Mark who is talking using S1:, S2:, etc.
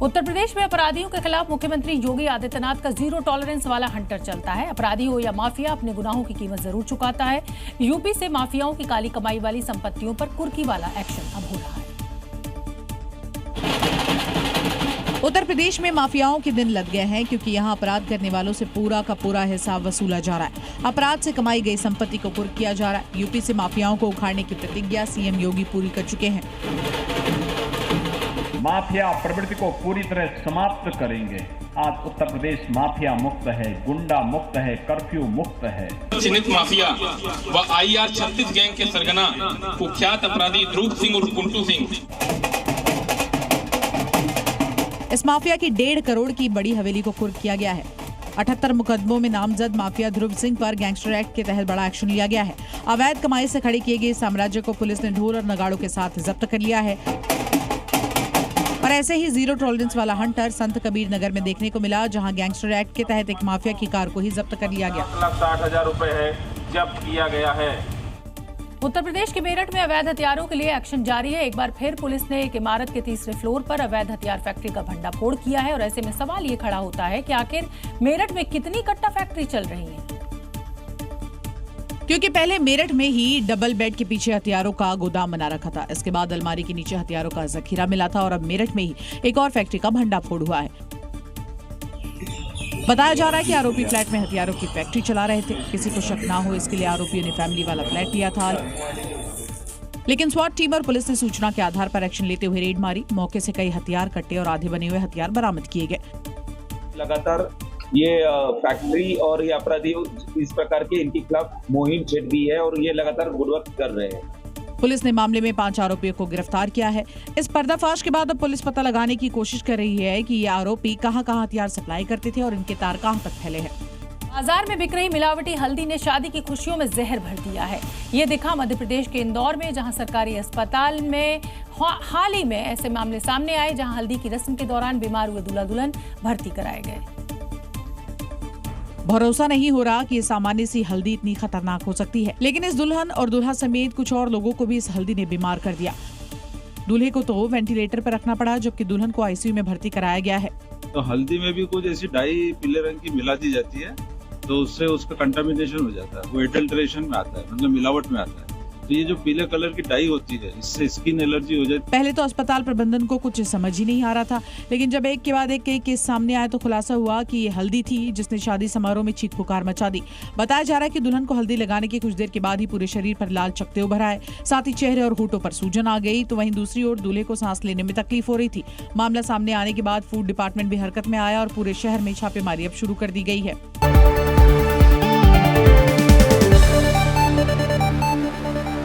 S1: उत्तर प्रदेश में अपराधियों के खिलाफ मुख्यमंत्री योगी आदित्यनाथ का जीरो टॉलरेंस वाला हंटर चलता है। अपराधी हो या माफिया, अपने गुनाहों की कीमत जरूर चुकाता है। यूपी से माफियाओं की काली कमाई वाली संपत्तियों पर कुर्की वाला एक्शन अब हो रहा है।
S2: उत्तर प्रदेश में माफियाओं के दिन लग गए हैं, क्योंकि यहां अपराध करने वालों से पूरा का पूरा हिसाब वसूला जा रहा है। अपराध से कमाई गई संपत्ति को कुर्क किया जा रहा है। यूपी से माफियाओं को उखाड़ने की प्रतिज्ञा सीएम योगी पूरी कर चुके हैं।
S3: माफिया प्रवृत्ति को पूरी तरह समाप्त करेंगे। आज उत्तर प्रदेश माफिया मुक्त है, गुंडा मुक्त है, कर्फ्यू मुक्त है।
S4: चिन्हित माफिया व IR 36 गैंग के सरगना कुख्यात अपराधी ध्रुव सिंह और कुंटू सिंह,
S2: इस माफिया की 1.5 करोड़ की बड़ी हवेली को कुर्क किया गया है। 78 मुकदमों में नामजद माफिया ध्रुव सिंह पर गैंगस्टर एक्ट के तहत बड़ा एक्शन लिया गया है। अवैध कमाई से खड़े किए गए साम्राज्य को पुलिस ने ढोल और नगाड़ों के साथ जब्त कर लिया है। और ऐसे ही जीरो टॉलरेंस वाला हंटर संत कबीर नगर में देखने को मिला, जहां गैंगस्टर एक्ट के तहत एक माफिया की कार को ही जब्त कर लिया गया।
S5: 1,60,000 रुपए है जब्त किया गया है।
S1: उत्तर प्रदेश के मेरठ में अवैध हथियारों के लिए एक्शन जारी है। एक बार फिर पुलिस ने एक इमारत के 3रे फ्लोर पर अवैध हथियार फैक्ट्री का भंडाफोड़ किया है। और ऐसे में सवाल ये खड़ा होता है कि आखिर मेरठ में कितनी कट्टा फैक्ट्री चल रही है,
S2: क्योंकि पहले मेरठ में ही डबल बेड के पीछे हथियारों का गोदाम बना रखा था। इसके बाद अलमारी के नीचे हथियारों का जखीरा मिला था और अब मेरठ में ही एक और फैक्ट्री का भंडाफोड़ हुआ है। बताया जा रहा है कि आरोपी फ्लैट में हथियारों की फैक्ट्री चला रहे थे। किसी को शक ना हो, इसके लिए आरोपियों ने फैमिली वाला फ्लैट लिया था। लेकिन स्वाट टीम और पुलिस ने सूचना के आधार पर एक्शन लेते हुए रेड मारी। मौके से कई हथियार, कट्टे और आधे बने हुए हथियार बरामद किए गए।
S5: लगातार ये फैक्ट्री और ये अपराधी इस प्रकार के इनके खिलाफ मुहिम छेड़ दी है और ये लगातार गुणवत्ता कर रहे हैं।
S2: पुलिस ने मामले में 5 आरोपियों को गिरफ्तार किया है। इस पर्दाफाश के बाद अब पुलिस पता लगाने की कोशिश कर रही है कि ये आरोपी कहां हथियार सप्लाई करते थे और इनके तार कहां तक फैले हैं।
S1: बाजार में बिक रही मिलावटी हल्दी ने शादी की खुशियों में जहर भर दिया है। ये दिखा मध्य प्रदेश के इंदौर में, जहां सरकारी अस्पताल में हाल ही में ऐसे मामले सामने आए, जहां हल्दी की रस्म के दौरान बीमार हुए दूल्हा दुल्हन भर्ती कराए गए।
S2: भरोसा नहीं हो रहा कि ये सामान्य सी हल्दी इतनी खतरनाक हो सकती है, लेकिन इस दुल्हन और दूल्हा समेत कुछ और लोगों को भी इस हल्दी ने बीमार कर दिया। दूल्हे को तो वेंटिलेटर पर रखना पड़ा, जबकि दुल्हन को ICU में भर्ती कराया गया है।
S6: तो हल्दी में भी कुछ ऐसी डाई पीले रंग की मिला दी जाती है, तो उससे उसका कंटामिनेशन हो जाता है। वो एडल्ट्रेशन में आता है, मतलब मिलावट में आता है। तो ये जो पीले कलर की डाई होती है, इससे स्किन एलर्जी हो जाती है।
S2: पहले तो अस्पताल प्रबंधन को कुछ समझ ही नहीं आ रहा था, लेकिन जब एक के बाद एक कई केस सामने आए तो खुलासा हुआ कि ये हल्दी थी जिसने शादी समारोह में चीख पुकार मचा दी। बताया जा रहा है कि दुल्हन को हल्दी लगाने के कुछ देर के बाद ही पूरे शरीर पर लाल चकत्ते उभर आए, साथ ही चेहरे और होठों पर सूजन आ गई। तो वहीं दूसरी ओर दूल्हे को सांस लेने में तकलीफ हो रही थी। मामला सामने आने के बाद फूड डिपार्टमेंट भी हरकत में आया और पूरे शहर में छापेमारी अब शुरू कर दी गई है।